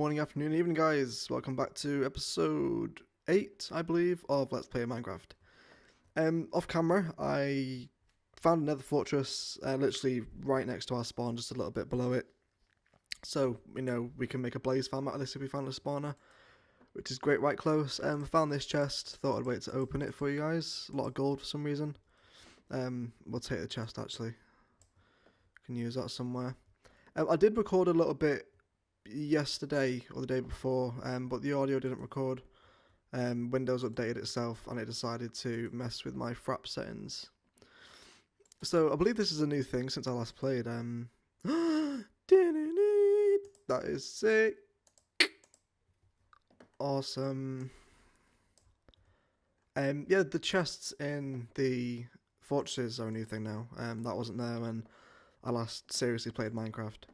morning, afternoon, evening, guys. Welcome back to episode 8, I believe, of Let's Play Minecraft. Off camera, I found another fortress, literally right next to our spawn, just a little bit below it. So, we can make a blaze farm out of this if we found a spawner, which is great right close. Found this chest, thought I'd wait to open it for you guys. A lot of gold for some reason. We'll take the chest, actually. Can use that somewhere. I did record a little bit yesterday or the day before, but the audio didn't record. Windows updated itself and it decided to mess with my frap settings. So I believe this is a new thing since I last played. That is sick. Awesome. Yeah, the chests in the fortresses are a new thing now. That wasn't there when I last seriously played Minecraft.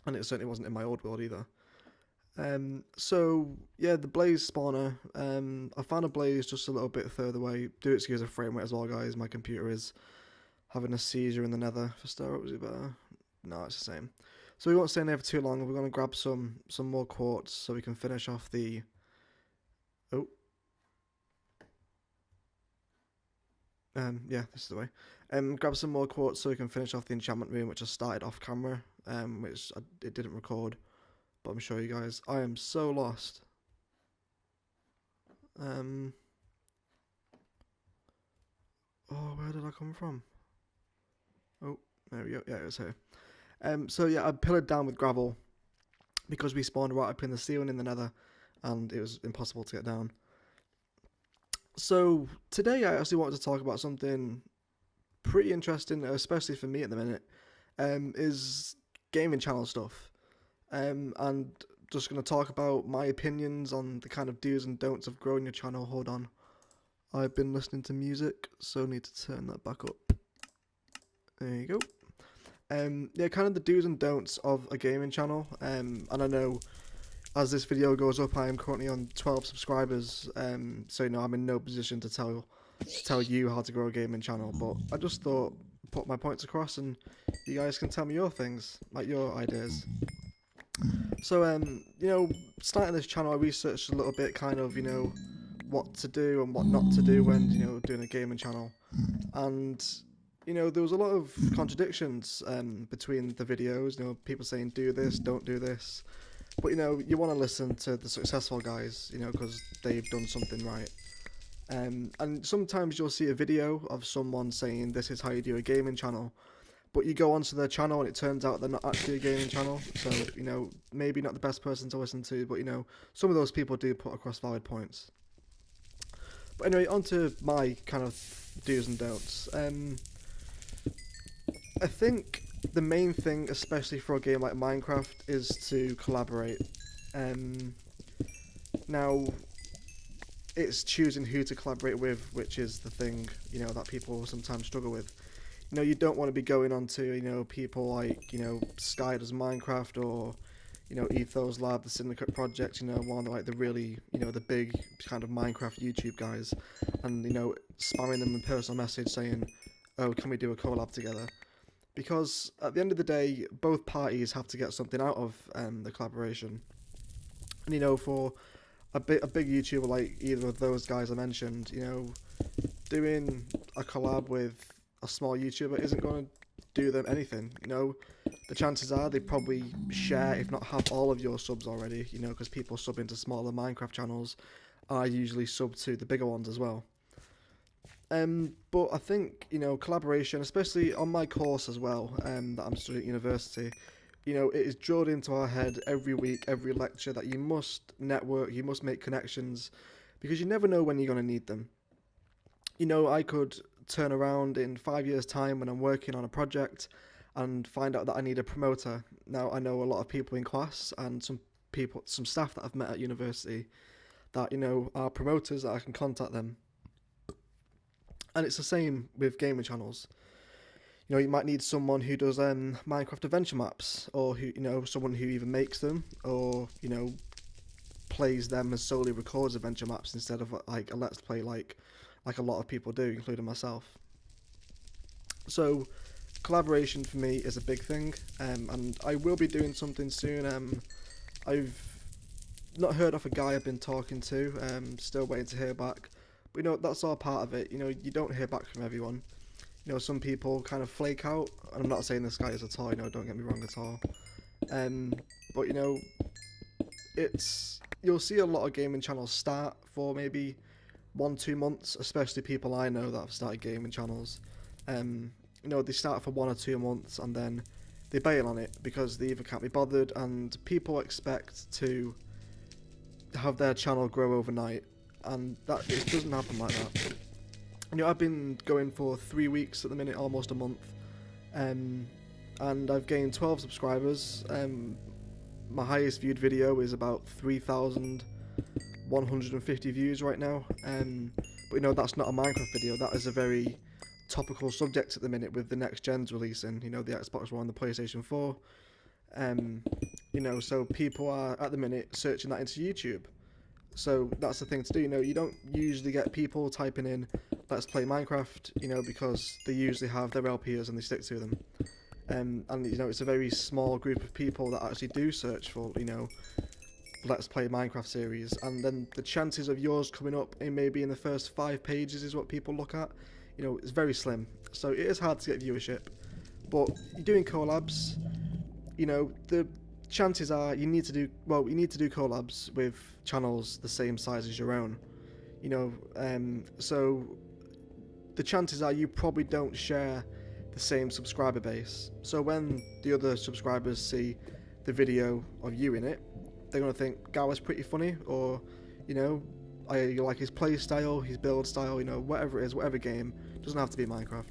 And it certainly wasn't in my old world either. So yeah, the blaze spawner. I found a blaze just a little bit further away. Do excuse the frame rate as well, guys. My computer is having a seizure in the nether. For Star Up, was it better? No, it's the same. So we won't stay in there for too long. We're gonna grab some more quartz so we can finish off the. Oh. Yeah, this is the way. Grab some more quartz so we can finish off the enchantment room, which I started off camera. Which it didn't record, but I'm sure you guys. I am so lost. Oh, where did I come from? Oh, there we go. Yeah, it was here. So yeah, I pillared down with gravel because we spawned right up in the ceiling in the nether, and it was impossible to get down. So today I actually wanted to talk about something pretty interesting, especially for me at the minute. Is gaming channel stuff, and just going to talk about my opinions on the kind of do's and don'ts of growing your channel. Hold on, I've been listening to music, so I need to turn that back up. There you go. Yeah, kind of the do's and don'ts of a gaming channel. And I know as this video goes up, I am currently on 12 subscribers. So I'm in no position to tell you how to grow a gaming channel, but I just thought put my points across and you guys can tell me your things, like your ideas. So starting this channel, I researched a little bit kind of what to do and what not to do when doing a gaming channel, and there was a lot of contradictions between the videos. People saying do this, don't do this, but you want to listen to the successful guys, because they've done something right. And sometimes you'll see a video of someone saying this is how you do a gaming channel, but you go onto their channel and it turns out they're not actually a gaming channel. So maybe not the best person to listen to, but some of those people do put across valid points. But anyway, on to my kind of do's and don'ts. I think the main thing, especially for a game like Minecraft, is to collaborate. Now, it's choosing who to collaborate with, which is the thing, that people sometimes struggle with. You don't want to be going on to, people like, Sky Does Minecraft or, Ethos Lab, the Syndicate Project, one of like the really, the big kind of Minecraft YouTube guys, and, spamming them a personal message saying, oh, can we do a collab together? Because at the end of the day, both parties have to get something out of the collaboration. And, for a big YouTuber like either of those guys I mentioned, doing a collab with a small YouTuber isn't going to do them anything. The chances are they probably share, if not have all of your subs already, because people sub into smaller Minecraft channels are usually sub to the bigger ones as well. But I think, collaboration, especially on my course as well, that I'm studying at university, it is drilled into our head every week, every lecture, that you must network, you must make connections, because you never know when you're going to need them. I could turn around in 5 years' time when I'm working on a project and find out that I need a promoter. Now, I know a lot of people in class and some staff that I've met at university that, are promoters that I can contact them. And it's the same with gaming channels. You might need someone who does Minecraft adventure maps, or who someone who even makes them, or plays them and solely records adventure maps instead of like a let's play like a lot of people do, including myself. So collaboration for me is a big thing, and I will be doing something soon. I've not heard off a guy I've been talking to. Still waiting to hear back. But you know, that's all part of it. You know, you don't hear back from everyone. You know, some people kind of flake out, and I'm not saying this guy is at all. You know, don't get me wrong at all. But you know, you'll see a lot of gaming channels start for maybe 1-2 months, especially people I know that have started gaming channels. You know, they start for 1 or 2 months and then they bail on it because they either can't be bothered, and people expect to have their channel grow overnight, and that it doesn't happen like that. You know, I've been going for 3 weeks at the minute, almost a month, and I've gained 12 subscribers. My highest viewed video is about 3,150 views right now. But you know, that's not a Minecraft video. That is a very topical subject at the minute with the next gens releasing. You know, the Xbox One, the PlayStation 4. You know, so people are at the minute searching that into YouTube. So that's the thing to do. You know, you don't usually get people typing in "Let's play Minecraft," you know, because they usually have their LPs and they stick to them. And you know, it's a very small group of people that actually do search for, you know, "Let's play Minecraft" series, and then the chances of yours coming up in maybe in the first 5 pages is what people look at. You know, it's very slim, so it is hard to get viewership. But you're doing collabs, you know, the chances are you need to do collabs with channels the same size as your own. You know, so the chances are you probably don't share the same subscriber base. So when the other subscribers see the video of you in it, they're gonna think Gower's pretty funny, or you know, I like his play style, his build style, you know, whatever it is, whatever game, doesn't have to be Minecraft.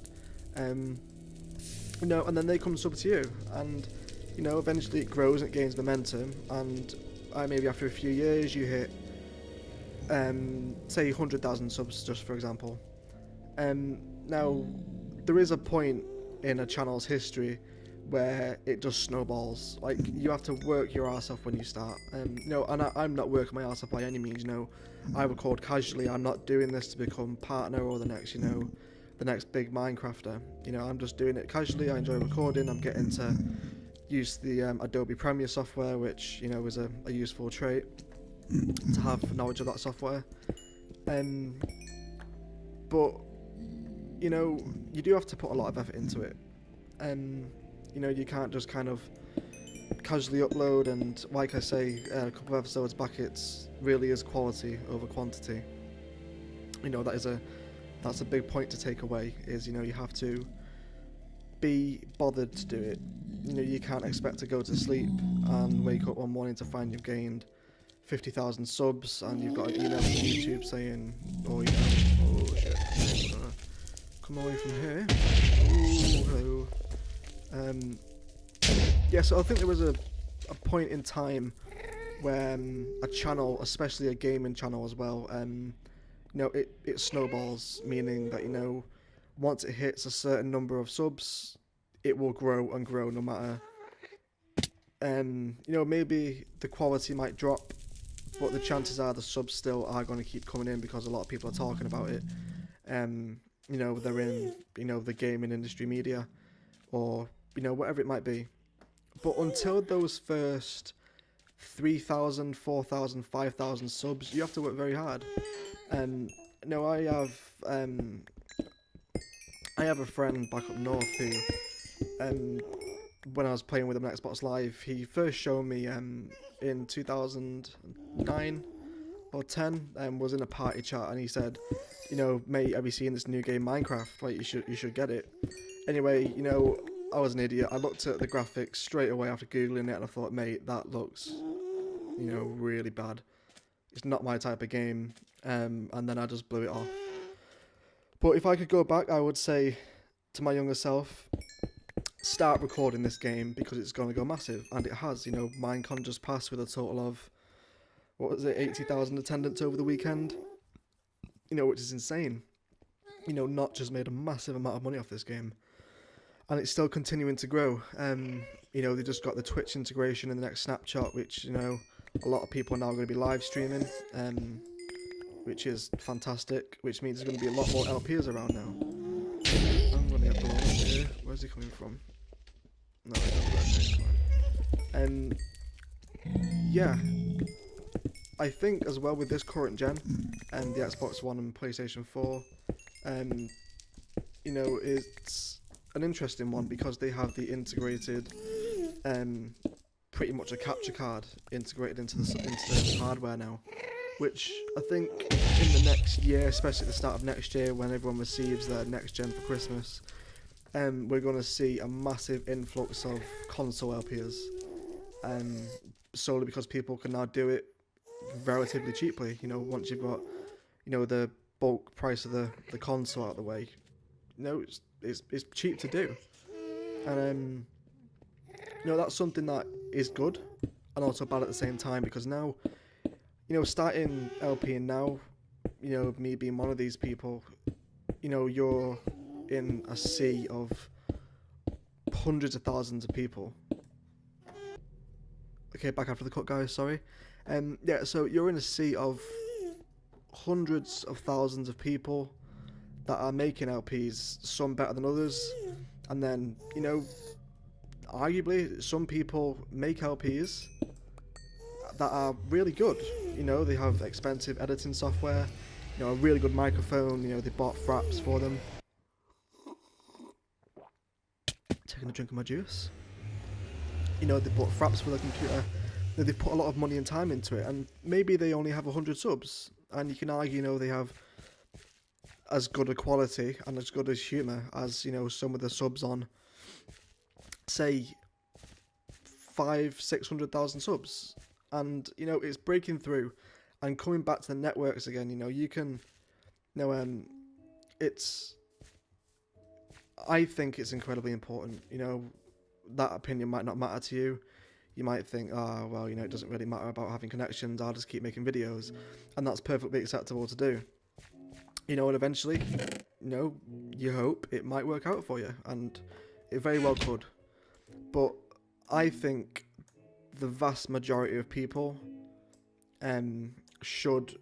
You know, and then they come sub to you, and you know, eventually it grows and it gains momentum, and maybe after a few years you hit say 100,000 subs, just for example. Now there is a point in a channel's history where it just snowballs. Like, you have to work your arse off when you start. You know, and I'm not working my arse off by any means. You know, I record casually. I'm not doing this to become partner or the next, you know, the next big Minecrafter. You know, I'm just doing it casually. I enjoy recording. I'm getting to use the Adobe Premiere software, which, you know, is a useful trait to have knowledge of that software. But you know, you do have to put a lot of effort into it. You know, you can't just kind of casually upload, and like I say a couple of episodes back, it's really is quality over quantity. You know, that's a big point to take away, is, you know, you have to be bothered to do it. You know, you can't expect to go to sleep and wake up one morning to find you've gained 50,000 subs and you've got an email from YouTube saying, oh, you know, oh shit, come away from here. Ooh, hello. Yeah, so I think there was a point in time where a channel, especially a gaming channel as well, you know, it snowballs, meaning that, you know, once it hits a certain number of subs, it will grow and grow no matter. You know, maybe the quality might drop, but the chances are the subs still are going to keep coming in because a lot of people are talking about it. You know, they're in, you know, the gaming industry media, or, you know, whatever it might be. But until those first 3,000, 4,000, 5,000 subs, you have to work very hard. You know, I have a friend back up north who, when I was playing with him on Xbox Live, he first showed me in 2009 or 10, was in a party chat, and he said, you know, mate, have you seen this new game Minecraft? Like, you should get it. Anyway, you know, I was an idiot. I looked at the graphics straight away after googling it, and I thought, mate, that looks, you know, really bad. It's not my type of game. And then I just blew it off. But if I could go back, I would say to my younger self, start recording this game because it's going to go massive, and it has. You know, Minecon just passed with a total of, what was it, 80,000 attendance over the weekend. You know, which is insane. You know, Not just made a massive amount of money off this game, and it's still continuing to grow. You know, they just got the Twitch integration in the next Snapchat, which, you know, a lot of people are now going to be live streaming, which is fantastic, which means there's going to be a lot more LPs around now. I'm going to get below here. Where's he coming from? No, I don't know. Yeah. I think as well with this current gen and the Xbox One and PlayStation 4, you know, it's an interesting one because they have the integrated, pretty much a capture card integrated into the hardware now, which I think in the next year, especially at the start of next year when everyone receives their next gen for Christmas, we're going to see a massive influx of console LPs, solely because people can now do it relatively cheaply. You know, once you've got, you know, the bulk price of the console out of the way, you know, it's cheap to do, and you know, that's something that is good and also bad at the same time, because now, you know, starting LP and now, you know, me being one of these people, you know, you're in a sea of hundreds of thousands of people. Okay, back after the cut, guys, sorry. Yeah, so you're in a sea of hundreds of thousands of people that are making LPs, some better than others, and then, you know, arguably some people make LPs that are really good. You know, they have expensive editing software, you know, a really good microphone, you know, they bought fraps for them. Taking a drink of my juice. You know, they bought fraps for their computer. You know, they put a lot of money and time into it, and maybe they only have 100 subs, and you can argue, you know, they have as good a quality and as good as humour as, you know, some of the subs on, say, 500,000-600,000 subs, and you know, it's breaking through and coming back to the networks again. You know, you can, you know, it's, I think it's incredibly important. You know, that opinion might not matter to you. You might think, oh, well, you know, it doesn't really matter about having connections, I'll just keep making videos, and that's perfectly acceptable to do. You know, and eventually, you know, you hope it might work out for you, and it very well could. But I think the vast majority of people should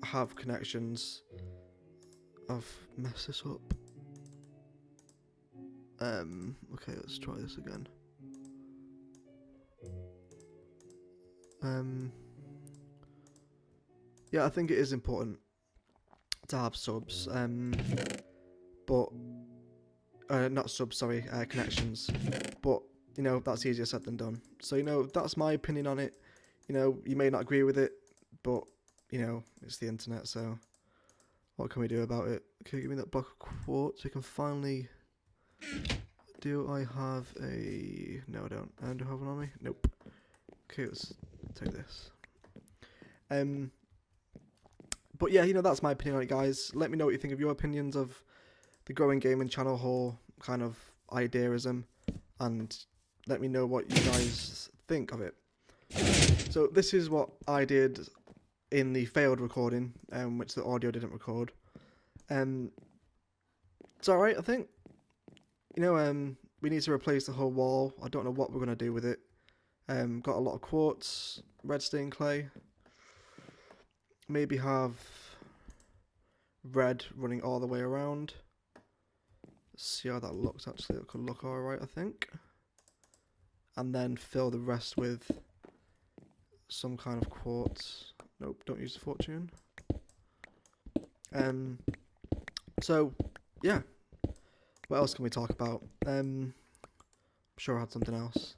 have connections. I've messed this up. Okay, let's try this again. Yeah, I think it is important to have subs, but not subs, sorry, connections. But you know, that's easier said than done. So, you know, that's my opinion on it. You know, you may not agree with it, but you know, it's the internet, so what can we do about it? Okay, give me that block of quartz. We can finally. Do I have a? No, I don't. And do I have one on me? Nope. Okay, let's take this. But yeah, you know, that's my opinion on it, guys. Let me know what you think of your opinions of the growing gaming channel whole kind of ideaism, and let me know what you guys think of it. So this is what I did in the failed recording, which the audio didn't record. It's alright, I think. You know, we need to replace the whole wall. I don't know what we're going to do with it. Got a lot of quartz, red stained clay. Maybe have red running all the way around. Let's see how that looks, actually. It could look alright, I think. And then fill the rest with some kind of quartz. Nope, don't use the fortune. So, yeah. What else can we talk about? I'm sure I had something else.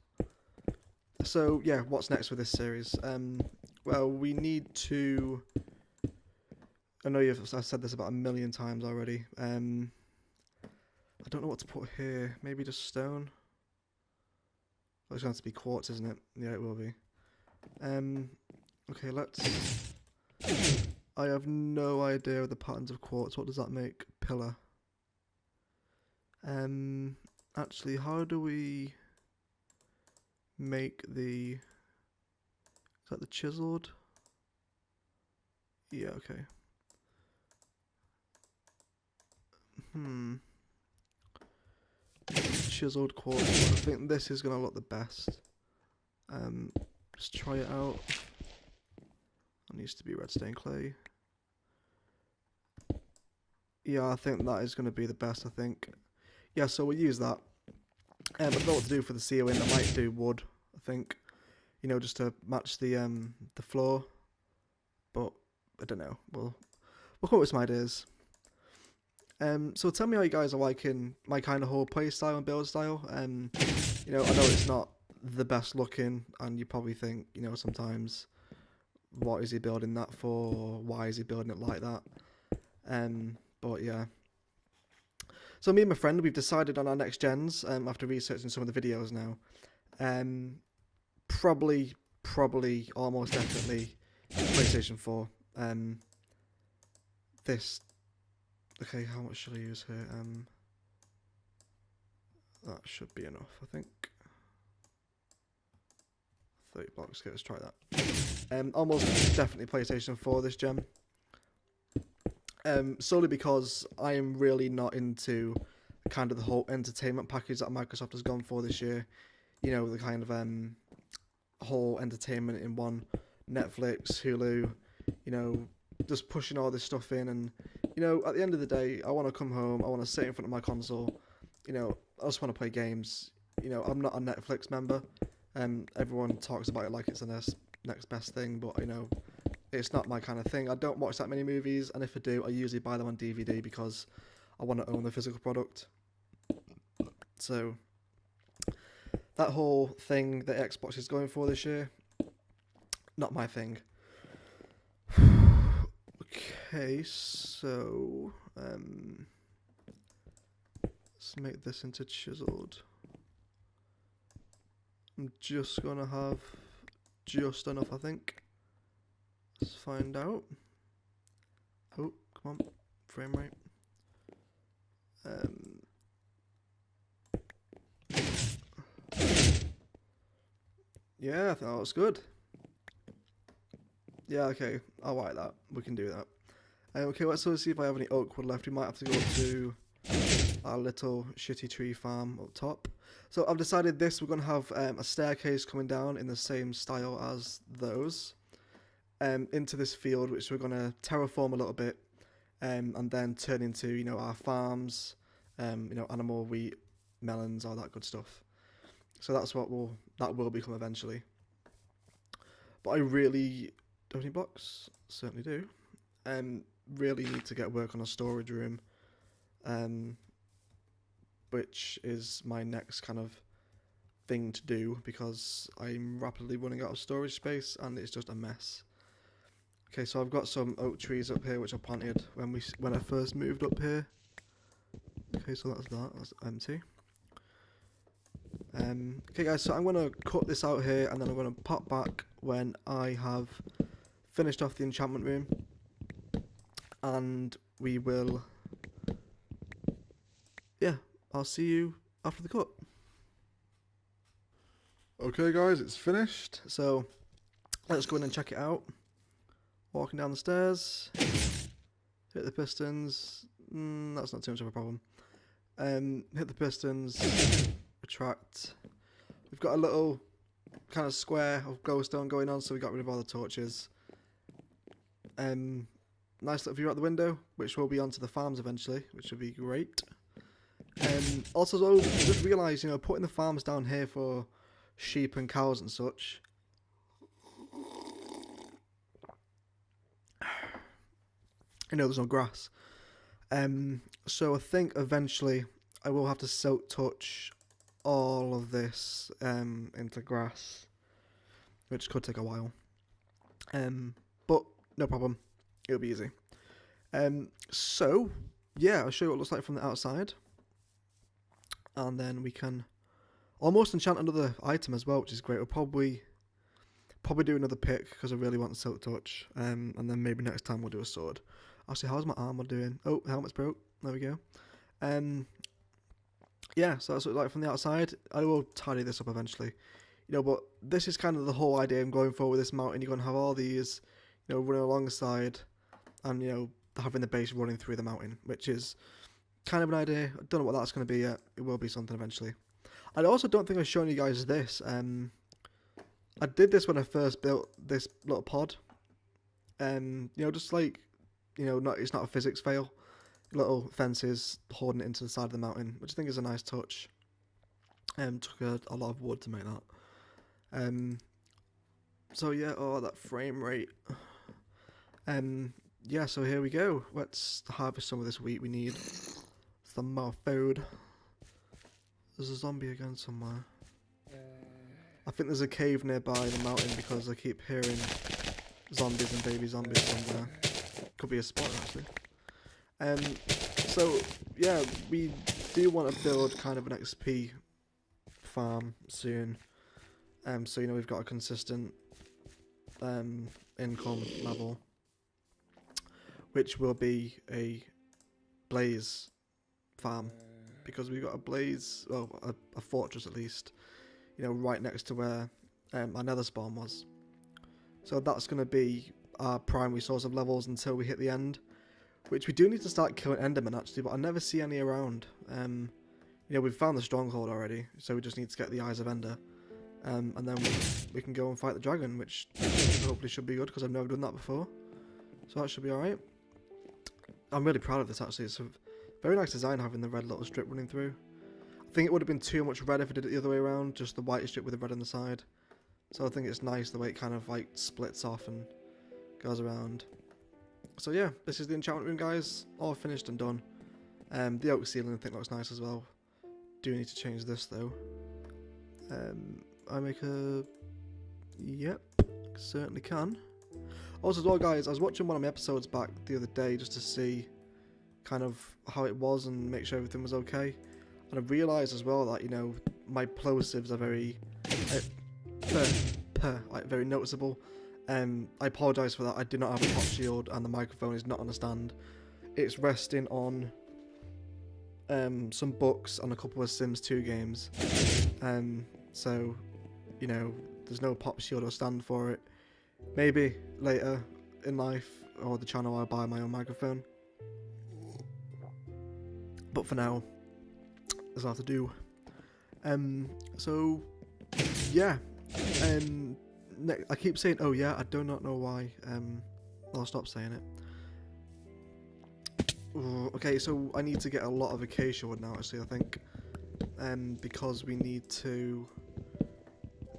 So, yeah, what's next with this series? Well, we need to... I know I've said this about 1,000,000 times already. I don't know what to put here. Maybe just stone? Well, it's going to have to be quartz, isn't it? Yeah, it will be. Okay, let's... I have no idea of the patterns of quartz. What does that make? Pillar. Actually, how do we make the... Is that the chiseled? Yeah, okay. Chiseled quartz. I think this is going to look the best. Let's try it out. It needs to be red stained clay. Yeah, I think that is going to be the best, I think. Yeah, so we'll use that. I don't know what to do for the ceiling. I might do wood, I think. You know, just to match the floor. but I don't know. We'll come up with some ideas. So tell me how you guys are liking my kind of whole play style and build style. You know, I know it's not the best looking, and you probably think, you know, sometimes, what is he building that for? Or why is he building it like that? But yeah. So me and my friend, we've decided on our next gens after researching some of the videos now. Probably, almost definitely PlayStation 4. This. Okay, how much should I use here? That should be enough, I think. 30 blocks. Okay, let's try that. Almost definitely PlayStation 4 this gen. Solely because I am really not into kind of the whole entertainment package that Microsoft has gone for this year. You know, the kind of whole entertainment in one, Netflix, Hulu, you know, just pushing all this stuff in. And, you know, at the end of the day, I want to come home, I want to sit in front of my console, you know, I just want to play games. You know, I'm not a Netflix member. Everyone talks about it like it's the next best thing, but, you know, it's not my kind of thing. I don't watch that many movies, and if I do, I usually buy them on DVD because I want to own the physical product. So that whole thing that Xbox is going for this year, not my thing. Okay, so let's make this into chiseled. I'm just gonna have just enough, I think. Let's find out. Oh, come on, frame rate. Yeah, I think that looks good. Yeah, okay, I like that. We can do that. Okay, let's sort of see if I have any oak wood left. We might have to go up to our little shitty tree farm up top. So I've decided this, we're going to have a staircase coming down in the same style as those. Into this field, which we're going to terraform a little bit, and then turn into, you know, our farms, you know, animal, wheat, melons, all that good stuff. So that's what that will become eventually. But I really don't need blocks. Certainly do. Really need to get work on a storage room, which is my next kind of thing to do because I'm rapidly running out of storage space and it's just a mess. Okay, so I've got some oak trees up here which I planted when I first moved up here. Okay, so that's empty. Okay guys, so I'm going to cut this out here and then I'm going to pop back when I have finished off the enchantment room, and we will, yeah, I'll see you after the cut. Okay guys, it's finished, so let's go in and check it out. Walking down the stairs, hit the pistons, that's not too much of a problem. Hit the pistons, retract. We've got a little kind of square of glowstone going on, so we got rid of all the torches. Nice little view out the window, which will be onto the farms eventually, which will be great. Also, though, just realised, you know, putting the farms down here for sheep and cows and such. You know, there's no grass. So I think eventually I will have to silk touch all of this into grass, which could take a while. But no problem, it'll be easy. So yeah, I'll show you what it looks like from the outside, and then we can almost enchant another item as well, which is great. We'll probably do another pick because I really want silk touch, and then maybe next time we'll do a sword. Actually, how's my armor doing? Oh, helmet's broke. There we go. Yeah, so that's what it's like from the outside. I will tidy this up eventually, you know. But this is kind of the whole idea I'm going for with this mountain. You're going to have all these, you know, running alongside, and you know, having the base running through the mountain, which is kind of an idea. I don't know what that's going to be yet. It will be something eventually. I also don't think I've shown you guys this. I did this when I first built this little pod. You know, just like, you know, it's not a physics fail. Little fences holding it into the side of the mountain, which I think is a nice touch. Took a lot of wood to make that. So yeah, oh, that frame rate. Yeah, so here we go. Let's harvest some of this wheat we need. Some more food. There's a zombie again somewhere. I think there's a cave nearby the mountain because I keep hearing zombies and baby zombies somewhere. Could be a spot actually. So yeah, we do want to build kind of an XP farm soon. So you know we've got a consistent income level, which will be a blaze farm because we've got a blaze, well, a fortress at least, you know, right next to where our nether spawn was. So that's going to be our primary source of levels until we hit the end, which we do need to start killing endermen actually, but I never see any around. You know, we've found the stronghold already, so we just need to get the Eyes of Ender, and then we can go and fight the dragon, which hopefully should be good because I've never done that before, so that should be alright. I'm really proud of this actually. It's a very nice design having the red little strip running through. I think it would have been too much red if I did it the other way around, just the white strip with the red on the side. So I think it's nice the way it kind of like splits off and goes around. So yeah, this is the enchantment room, guys, all finished and done. The oak ceiling I think looks nice as well. Do need to change this though. I make a... Yep, certainly can. Also as well guys, I was watching one of my episodes back the other day just to see kind of how it was and make sure everything was okay. And I realised as well that, you know, my plosives are very... like very noticeable. I apologise for that. I do not have a pop shield and the microphone is not on a stand. It's resting on some books and a couple of Sims 2 games. So, you know, there's no pop shield or stand for it. Maybe later in life or the channel I'll buy my own microphone. But for now, that's all I have to do. So, yeah. I keep saying, oh yeah, I do not know why. I'll stop saying it. Okay, so I need to get a lot of acacia wood now, actually, I think. Because we need to...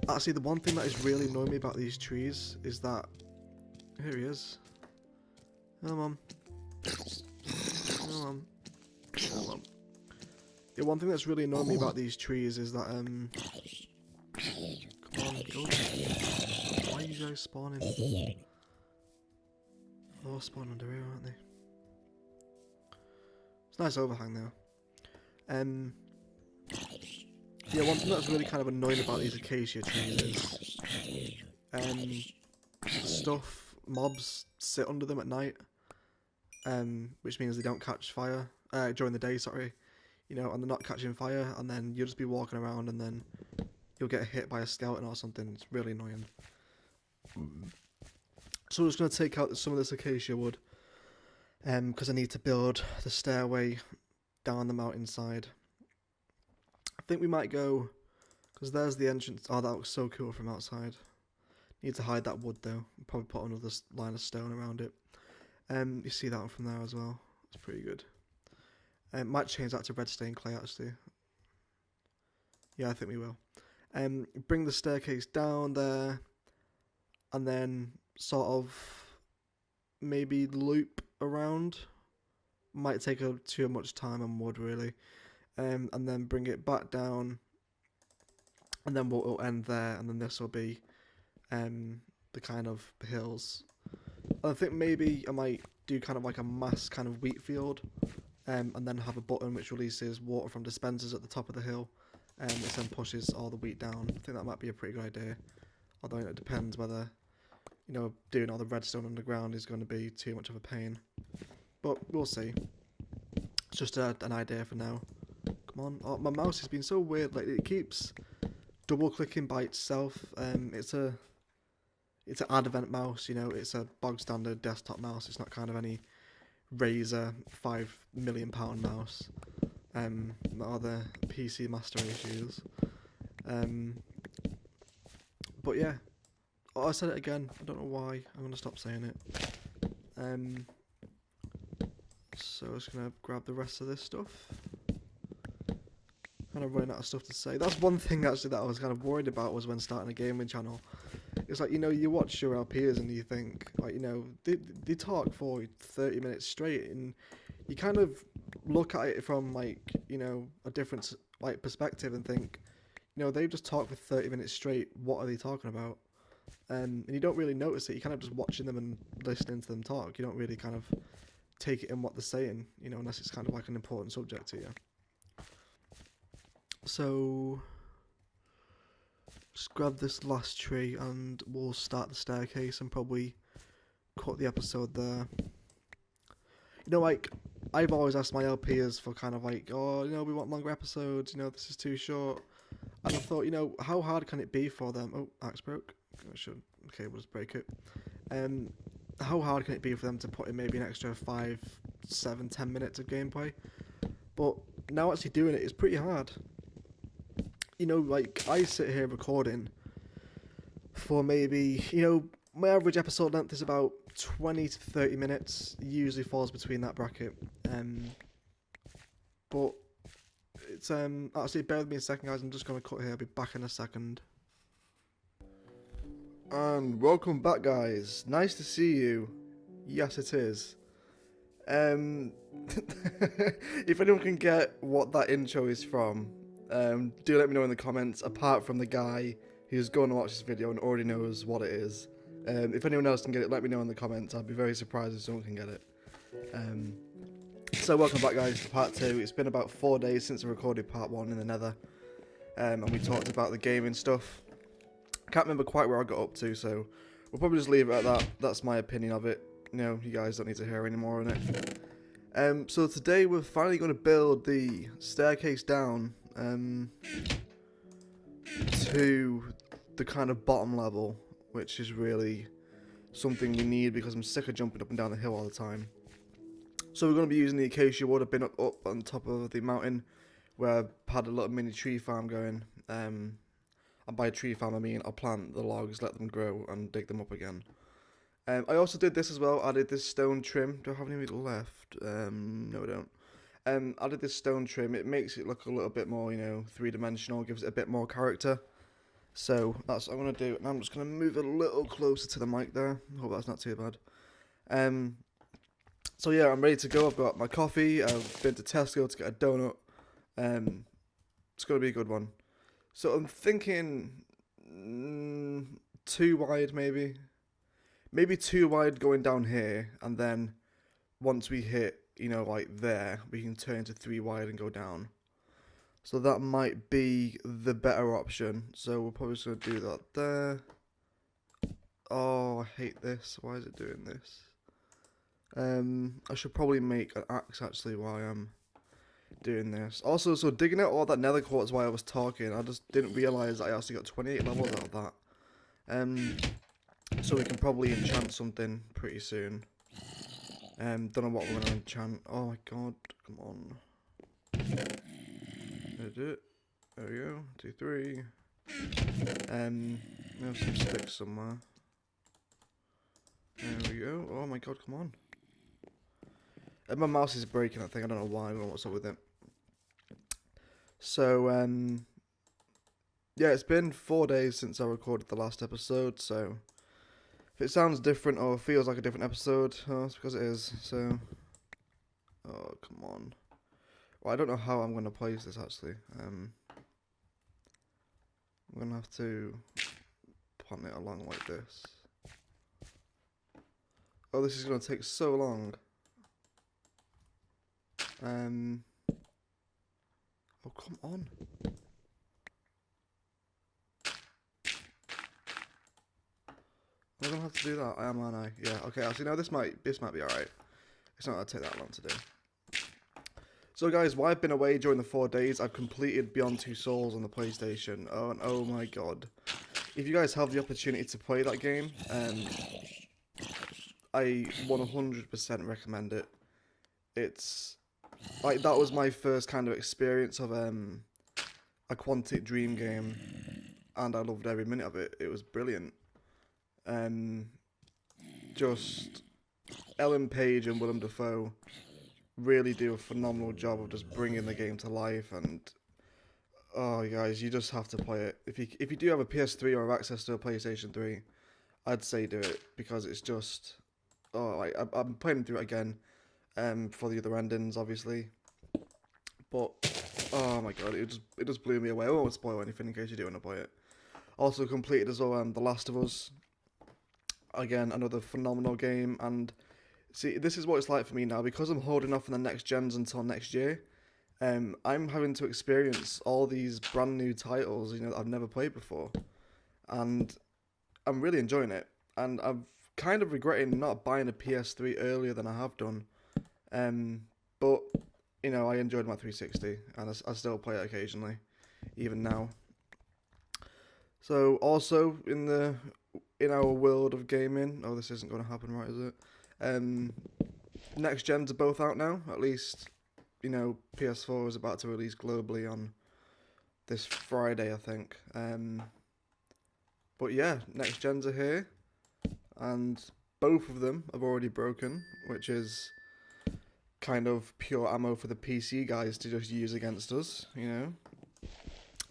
Actually, the one thing that is really annoying me about these trees is that... Here he is. Come on. Come on. Come on. The one thing that's really annoying me about these trees is that, Come on, go. Why are you guys spawning? They're all spawning under here, aren't they? It's a nice overhang though. Yeah, one thing that's really kind of annoying about these acacia trees is mobs sit under them at night, which means they don't catch fire, during the day, sorry, you know, and they're not catching fire, and then you'll just be walking around and then you'll get hit by a skeleton or something. It's really annoying. So I'm just going to take out some of this acacia wood, because I need to build the stairway down the mountainside. I think we might go, because there's the entrance. Oh, that looks so cool from outside. Need to hide that wood though. Probably put another line of stone around it. You see that one from there as well. It's pretty good. Might change that to red stained clay actually. Yeah, I think we will. Bring the staircase down there, and then sort of maybe loop around. Might take too much time on wood really. And then bring it back down, and then we'll end there, and then this will be the kind of hills. And I think maybe I might do kind of like a mass kind of wheat field, and then have a button which releases water from dispensers at the top of the hill, which then pushes all the wheat down. I think that might be a pretty good idea, although it depends whether, you know, doing all the redstone underground is going to be too much of a pain, but we'll see. It's just an idea for now. Come on. Oh, my mouse has been so weird. Like, it keeps double clicking by itself. It's an advent mouse, you know. It's a bog standard desktop mouse. It's not kind of any Razer £5 million mouse. Or the PC Master issues. But yeah. Oh, I said it again. I don't know why. I'm gonna stop saying it. So I'm just gonna grab the rest of this stuff. Kind of running out of stuff to say. That's one thing actually that I was kind of worried about was when starting a gaming channel. It's like, you watch your LPs and you think, like, they talk for 30 minutes straight, and you kind of look at it from, like, a different, like, perspective and think, they've just talked for 30 minutes straight. What are they talking about? And you don't really notice it. You're kind of just watching them and listening to them talk. You don't really kind of take it in what they're saying, unless it's kind of like an important subject to you. So just grab this last tree and we'll start the staircase and probably cut the episode there. Like, I've always asked my LPers for kind of like, oh, we want longer episodes, this is too short. And I thought, how hard can it be for them? Oh, axe broke. Okay, we'll just break it. How hard can it be for them to put in maybe an extra 5, 7, 10 minutes of gameplay? But now actually doing it is pretty hard. Like, I sit here recording for maybe, my average episode length is about 20 to 30 minutes. Usually falls between that bracket. But it's, actually, bear with me a second, guys. I'm just going to cut here. I'll be back in a second. And welcome back, guys. Nice to see you. Yes, it is. If anyone can get what that intro is from, do let me know in the comments, apart from the guy who's going to watch this video and already knows what it is. If anyone else can get it, let me know in the comments. I'd be very surprised if someone can get it. So welcome back, guys, to part 2. It's been about 4 days since I recorded part 1 in the Nether, and we talked about the gaming stuff. I can't remember quite where I got up to, so we'll probably just leave it at that. That's my opinion of it. You guys don't need to hear any more on it. So today we're finally going to build the staircase down to the kind of bottom level, which is really something we need because I'm sick of jumping up and down the hill all the time. So we're going to be using the acacia wood. I've been up on top of the mountain where I've had a little mini tree farm going. And by tree farm I mean I'll plant the logs, let them grow and dig them up again. I also did this as well. I did this stone trim. Do I have any left? No, I don't. I did this stone trim. It makes it look a little bit more, three-dimensional. Gives it a bit more character. So that's what I'm going to do. And I'm just going to move it a little closer to the mic there. Hope that's not too bad. So yeah, I'm ready to go. I've got my coffee. I've been to Tesco to get a donut. It's going to be a good one. So I'm thinking 2 wide maybe. Maybe 2 wide going down here, and then once we hit, like there, we can turn to 3 wide and go down. So that might be the better option. So we're probably just going to do that there. Oh, I hate this. Why is it doing this? I should probably make an axe actually while I'm doing this. Also, so digging out all that nether quartz while I was talking, I just didn't realise I actually got 28 levels out of that. So we can probably enchant something pretty soon. Don't know what we're going to enchant. Oh my god, come on. There we go, 2, 3. We have some sticks somewhere. There we go. Oh my god, come on. My mouse is breaking, I think. I don't know why. I don't know what's up with it. So, yeah, it's been 4 days since I recorded the last episode, so if it sounds different or feels like a different episode, it's because it is. So, oh, come on. Well, I don't know how I'm going to place this, actually. I'm going to have to plant it along like this. Oh, this is going to take so long. Oh, come on. I'm gonna have to do that. I am, aren't I? Yeah. Okay. Actually, no. This might be alright. It's not gonna take that long to do. So, guys, while I've been away during the 4 days, I've completed Beyond Two Souls on the PlayStation. Oh, and oh my god! If you guys have the opportunity to play that game, I 100% recommend it. It's like that was my first kind of experience of a Quantic Dream game, and I loved every minute of it. It was brilliant. Just Ellen Page and Willem Dafoe really do a phenomenal job of just bringing the game to life, and Oh, guys, you just have to play it. If you do have a PS3 or have access to a PlayStation 3, I'd say do it because it's just like I'm playing through it again. For the other endings, obviously, but oh my god, it just blew me away. I won't spoil anything in case you do want to play it. Also completed as well. The Last of Us. Again, another phenomenal game. And see, this is what it's like for me now because I'm holding off on the next gens until next year. I'm having to experience all these brand new titles, that I've never played before, and I'm really enjoying it. And I'm kind of regretting not buying a PS3 earlier than I have done. But I enjoyed my 360, and I still play it occasionally, even now. So also in our world of gaming, oh, this isn't going to happen, right? Is it? Next gens are both out now. At least, PS4 is about to release globally on this Friday, I think. But yeah, next gens are here, and both of them have already broken, which is kind of pure ammo for the PC guys to just use against us.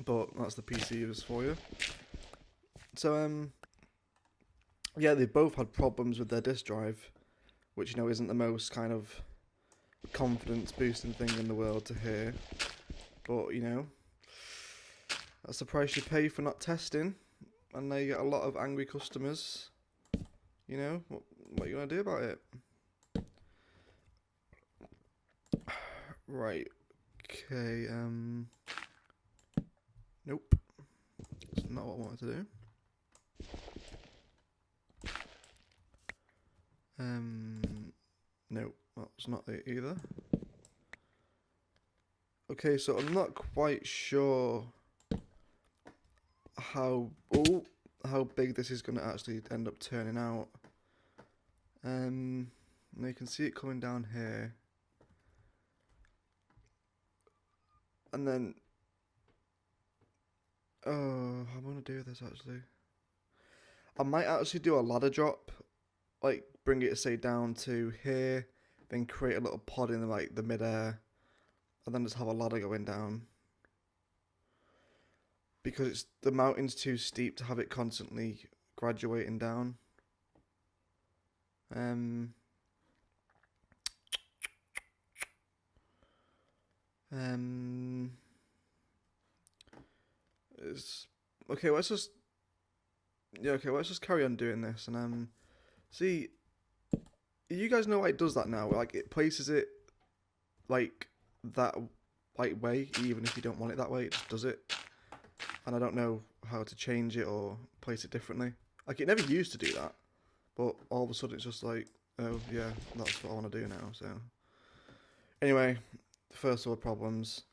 But that's the PC users for you. So yeah, they both had problems with their disk drive, which isn't the most kind of confidence boosting thing in the world to hear. But that's the price you pay for not testing, and they get a lot of angry customers. What are you gonna do about it? Right. Okay. Nope. That's not what I wanted to do. Nope. That's not it either. Okay, so I'm not quite sure how big this is going to actually end up turning out. Now you can see it coming down here. And then, how am I going to do this actually? I might actually do a ladder drop, like bring it say down to here, then create a little pod in the midair, and then just have a ladder going down. Because the mountain's too steep to have it constantly graduating down. It's okay. Let's just carry on doing this and see. You guys know why it does that now? Like it places it like that way, even if you don't want it that way, it just does it. And I don't know how to change it or place it differently. Like it never used to do that, but all of a sudden it's just like, oh yeah, that's what I want to do now. So anyway, first world problems.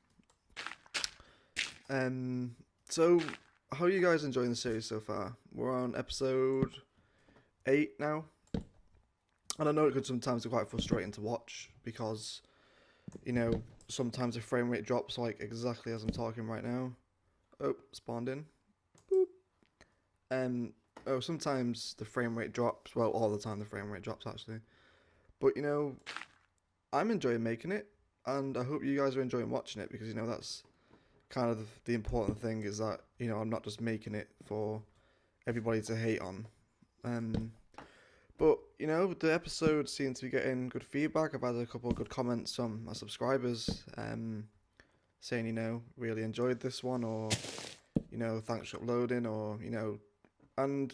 So how are you guys enjoying the series so far? We're on episode 8 now. And I know it could sometimes be quite frustrating to watch because, sometimes the frame rate drops like exactly as I'm talking right now. Oh, spawned in. Boop. Sometimes the frame rate drops. Well, all the time the frame rate drops actually. But I'm enjoying making it, and I hope you guys are enjoying watching it because that's kind of the important thing is that I'm not just making it for everybody to hate on. But the episode seems to be getting good feedback. I've had a couple of good comments from my subscribers, saying really enjoyed this one, or thanks for uploading, or and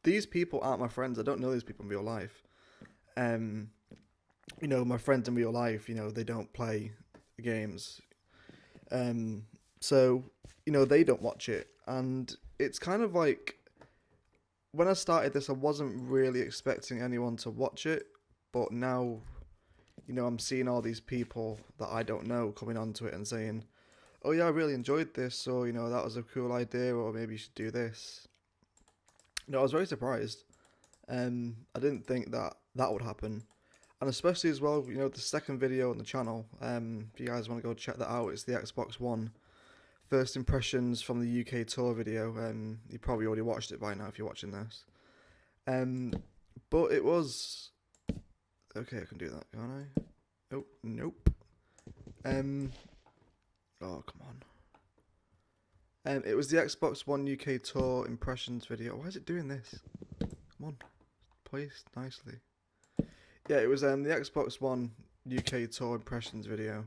these people aren't my friends. I don't know these people in real life. My friends in real life, they don't play games. So they don't watch it, and it's kind of like when I started this, I wasn't really expecting anyone to watch it, but now, I'm seeing all these people that I don't know coming onto it and saying, oh yeah, I really enjoyed this, or, that was a cool idea, or maybe you should do this. I was very surprised. I didn't think that would happen. And especially as well, the second video on the channel, if you guys want to go check that out, it's the Xbox One first impressions from the UK tour video. You probably already watched it by now if you're watching this. But it was okay. I can do that, can't I? Oh, nope. Oh, come on. It was the Xbox One UK Tour impressions video. Why is it doing this? Come on, please, nicely. Yeah, it was the Xbox One UK Tour impressions video.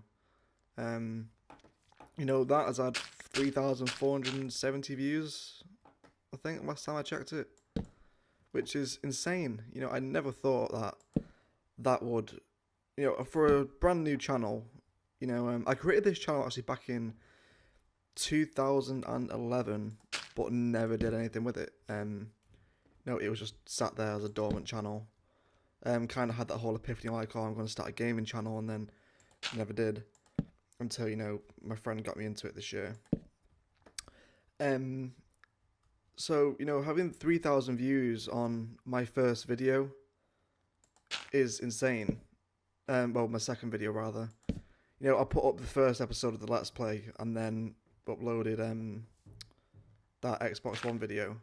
You know, that has had 3,470 views, I think, last time I checked it, which is insane. You know, I never thought that would, you know, for a brand new channel, you know, I created this channel actually back in 2011, but never did anything with it. No, it was just sat there as a dormant channel. Kind of had that whole epiphany like, oh, I'm going to start a gaming channel, and then never did until, you know, my friend got me into it this year. So, you know, having 3,000 views on my first video is insane. Well, my second video rather. You know, I put up the first episode of the Let's Play and then uploaded that Xbox One video,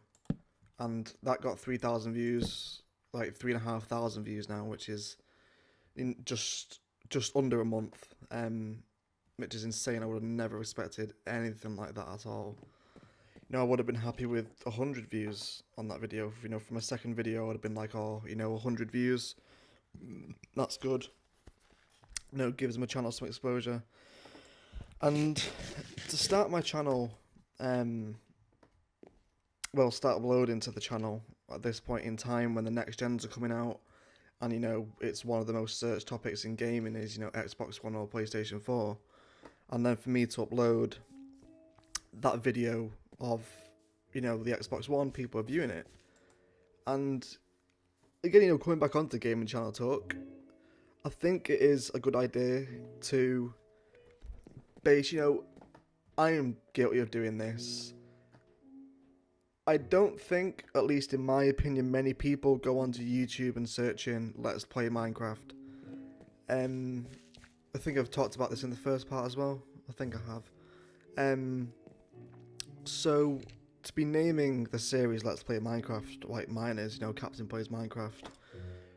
and that got 3,000 views, like 3,500 views now, which is in just under a month, which is insane. I would have never expected anything like that at all. You know, I would have been happy with 100 views on that video. You know, for my second video, I would have been like, oh, you know, 100 views, that's good. You know, it gives my channel some exposure. And to start my channel, well, start uploading to the channel at this point in time when the next gens are coming out, and, you know, it's one of the most searched topics in gaming is, you know, Xbox One or PlayStation 4. And then for me to upload that video of, you know, the Xbox One, people are viewing it. And again, you know, coming back onto gaming channel talk, I think it is a good idea to base, you know, I am guilty of doing this. I don't think, at least in my opinion, many people go onto YouTube and search in Let's Play Minecraft. I think I've talked about this in the first part as well. I think I have. So, to be naming the series Let's Play Minecraft like mine is, you know, Captain Plays Minecraft,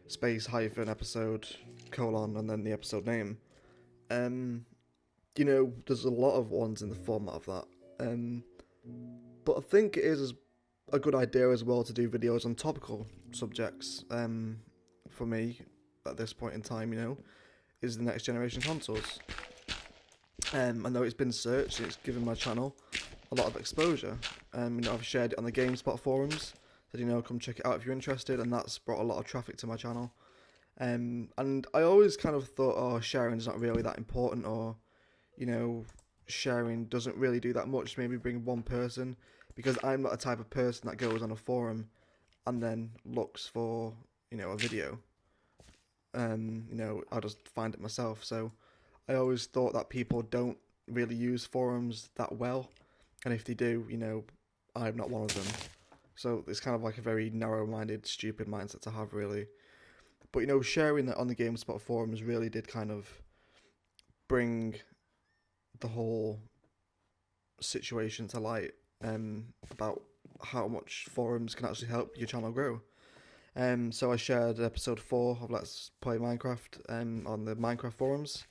space hyphen episode, colon, and then the episode name. You know, there's a lot of ones in the format of that. But I think it is a good idea as well to do videos on topical subjects. For me, at this point in time, you know, is the next generation consoles. I know it's been searched, it's given my channel a lot of exposure. You know, I've shared it on the GameSpot forums, said, you know, come check it out if you're interested, and that's brought a lot of traffic to my channel. And I always kind of thought, oh, sharing is not really that important, or, you know, sharing doesn't really do that much, maybe bring one person, because I'm not a type of person that goes on a forum and then looks for, you know, a video. You know, I just find it myself. So I always thought that people don't really use forums that well, and if they do, you know, I'm not one of them. So it's kind of like a very narrow-minded, stupid mindset to have, really. But, you know, sharing that on the GameSpot forums really did kind of bring the whole situation to light, about how much forums can actually help your channel grow. So I shared episode 4 of Let's Play Minecraft on the Minecraft forums,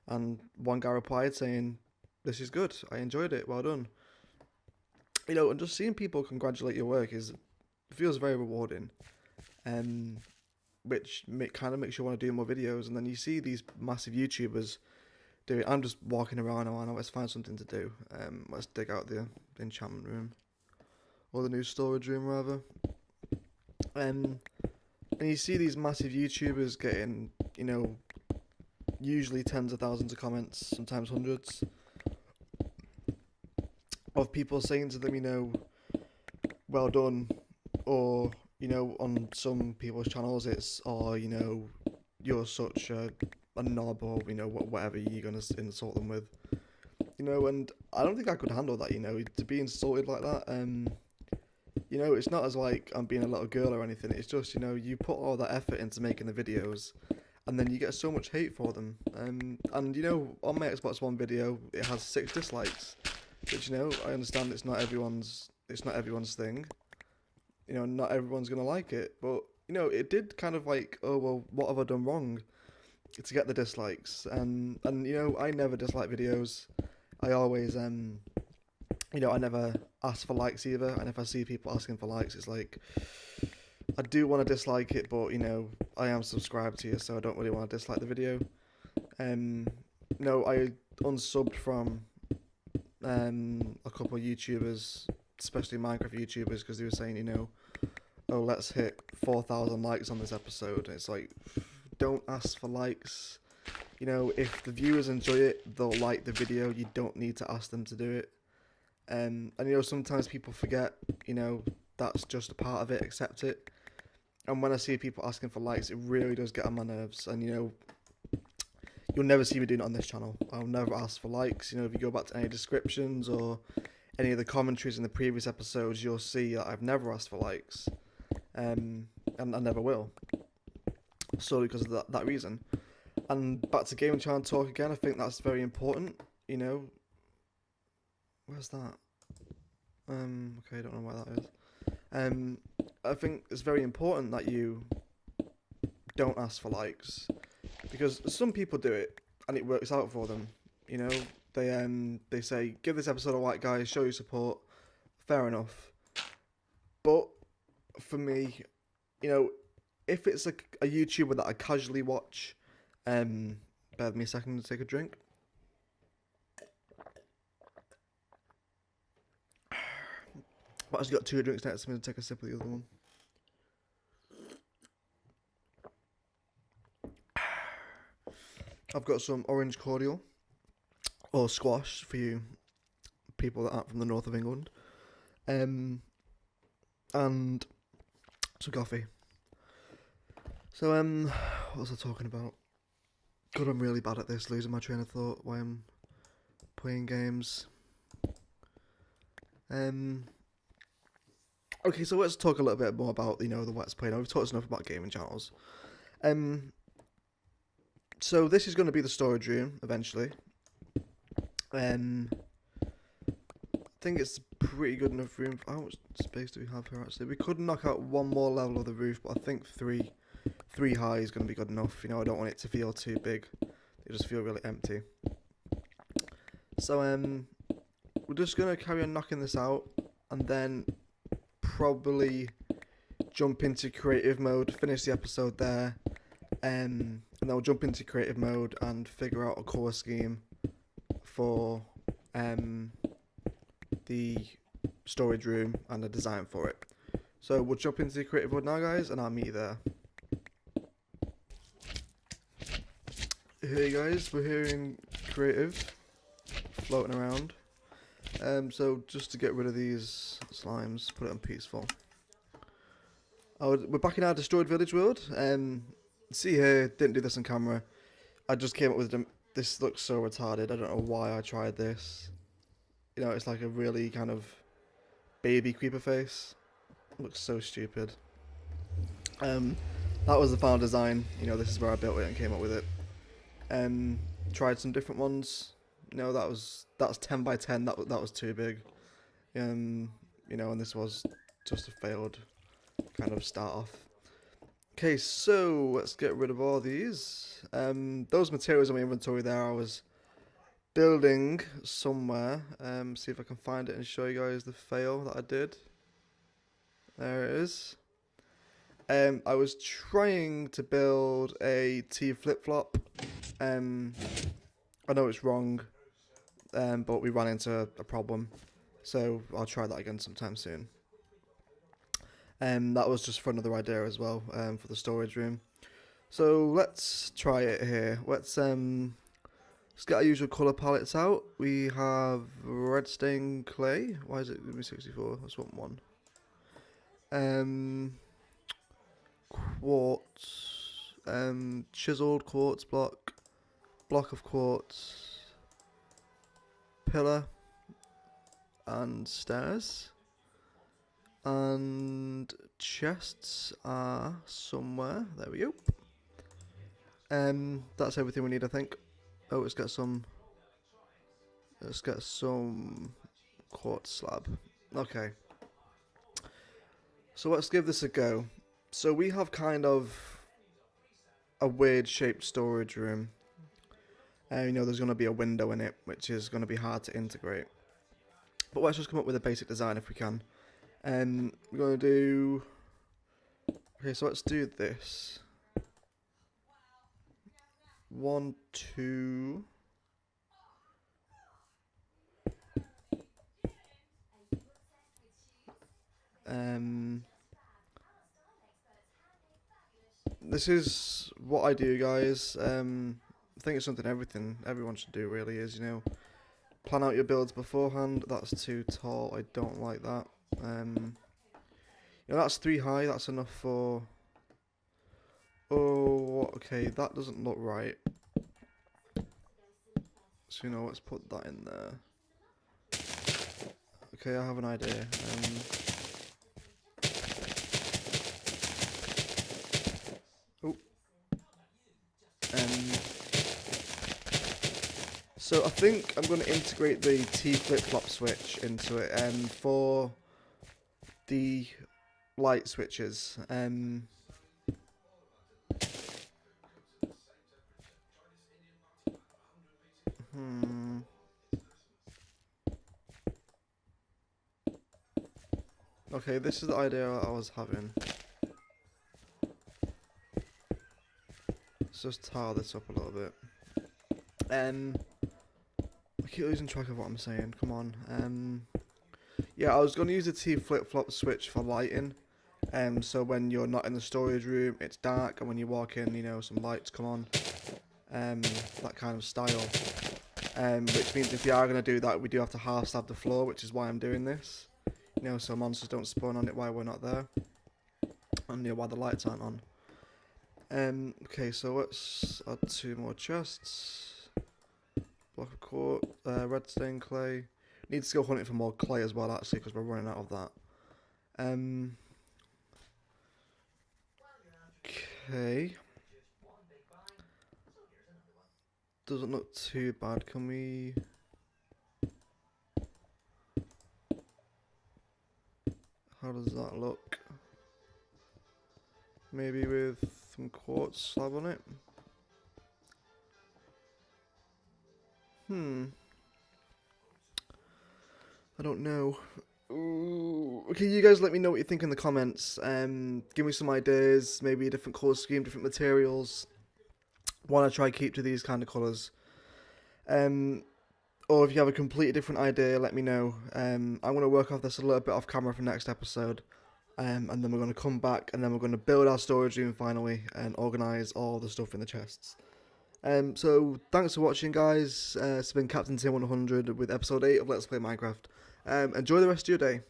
and one guy replied saying, "This is good, I enjoyed it, well done." You know, and just seeing people congratulate your work feels very rewarding, which kind of makes you want to do more videos. And then you see these massive YouTubers doing. I'm just walking around now, let's find something to do. Let's dig out the enchantment room, or the new storage room rather. And you see these massive YouTubers getting, you know, usually tens of thousands of comments, sometimes hundreds, of people saying to them, you know, well done, or, you know, on some people's channels it's, oh, you know, you're such a knob, or, you know, whatever you're going to insult them with. You know, and I don't think I could handle that, you know, to be insulted like that. You know, it's not as like I'm being a little girl or anything, it's just, you know, you put all that effort into making the videos, and then you get so much hate for them. And, you know, on my Xbox One video, it has 6 dislikes, which, you know, I understand it's not everyone's thing. You know, not everyone's going to like it, but, you know, it did kind of like, oh, well, what have I done wrong to get the dislikes? And you know, I never dislike videos. I always I never ask for likes either, and if I see people asking for likes, it's like I do want to dislike it, but I am subscribed to you, so I don't really want to dislike the video. Um, no, I unsubbed from a couple of YouTubers, especially Minecraft YouTubers, because they were saying, oh, let's hit 4,000 likes on this episode. It's like, don't ask for likes. If the viewers enjoy it, they'll like the video. You don't need to ask them to do it. And sometimes people forget, that's just a part of it, accept it. And when I see people asking for likes, it really does get on my nerves. And you'll never see me doing it on this channel. I'll never ask for likes. If you go back to any descriptions or any of the commentaries in the previous episodes, you'll see that I've never asked for likes. And I never will. Solely because of that reason. And back to Game Channel talk again, I think that's very important. Where's that? Okay, I don't know why that is. I think it's very important that you don't ask for likes, because some people do it and it works out for them. They say, give this episode a like, guys, show your support. Fair enough. But for me, if it's a YouTuber that I casually watch, bear with me a second to take a drink. I've actually got 2 drinks next to me to take a sip of the other one. I've got some orange cordial, or squash for you people that aren't from the north of England, and some coffee. So, what was I talking about? God, I'm really bad at this, losing my train of thought while I'm playing games. Okay, so let's talk a little bit more about, the Let's Play. Now, we've talked enough about gaming channels. So this is going to be the storage room, eventually. I think it's pretty good enough room. How much space do we have here, actually? We could knock out one more level of the roof, but I think three high is going to be good enough. I don't want it to feel too big. It just feel really empty. So, we're just going to carry on knocking this out, and then probably jump into creative mode, finish the episode there, and then we'll jump into creative mode and figure out a colour scheme for the storage room and the design for it. So we'll jump into creative mode now, guys, and I'll meet you there. Hey guys, we're here in creative, floating around. So just to get rid of these slimes, put it on peaceful. We're back in our destroyed village world. See here, didn't do this on camera. I just came up with them. This looks so retarded. I don't know why I tried this. It's like a really kind of baby creeper face. It looks so stupid. That was the final design. This is where I built it and came up with it. Tried some different ones. That's 10 by 10. That was too big. And this was just a failed kind of start off. Okay, so let's get rid of all these. Those materials in my inventory there, I was building somewhere. See if I can find it and show you guys the fail that I did. There it is. I was trying to build a T flip-flop. I know it's wrong, but we ran into a problem. So I'll try that again sometime soon. That was just for another idea as well, for the storage room. So let's try it here. Let's get our usual colour palettes out. We have red stained clay. Why is it giving me 64? Let's want one. Quartz, chiseled quartz block of quartz, pillar, and stairs. And chests are somewhere. There we go. That's everything we need, I think. Oh, let's get some quartz slab. Okay. So let's give this a go. So we have kind of a weird shaped storage room. There's going to be a window in it, which is going to be hard to integrate. But let's just come up with a basic design if we can. We're going to do... Okay, so let's do this. 1, 2... This is what I do, guys. I think it's something everyone should do, really, is, you know, plan out your builds beforehand. That's too tall. I don't like that. You know, that's 3 high. That's enough for... Oh, okay, that doesn't look right. So, you know, let's put that in there. Okay, I have an idea. So I think I'm going to integrate the T flip-flop switch into it for the light switches. Okay, this is the idea I was having. Let's just tile this up a little bit. I keep losing track of what I'm saying. Come on. Yeah, I was going to use the T flip-flop switch for lighting. So when you're not in the storage room, it's dark, and when you walk in, you know, some lights come on. That kind of style. Which means if you are going to do that, we do have to half slab the floor, which is why I'm doing this. You know, so monsters don't spawn on it while we're not there. And, you know, while the lights aren't on. Okay, so let's add 2 more chests. Block of quartz, red stained clay. Need to go hunting for more clay as well, actually, because we're running out of that. Okay. Doesn't look too bad. Can we... How does that look? Maybe with some quartz slab on it? I don't know. Ooh. Okay, you guys let me know what you think in the comments. Give me some ideas, maybe a different colour scheme, different materials. Want to try keep to these kind of colours. Or if you have a completely different idea, let me know. I'm going to work off this a little bit off camera for next episode. And then we're going to come back and then we're going to build our storage room finally and organise all the stuff in the chests. So thanks for watching, guys. It's been Captain Tim 100 with episode 8 of Let's Play Minecraft. Enjoy the rest of your day.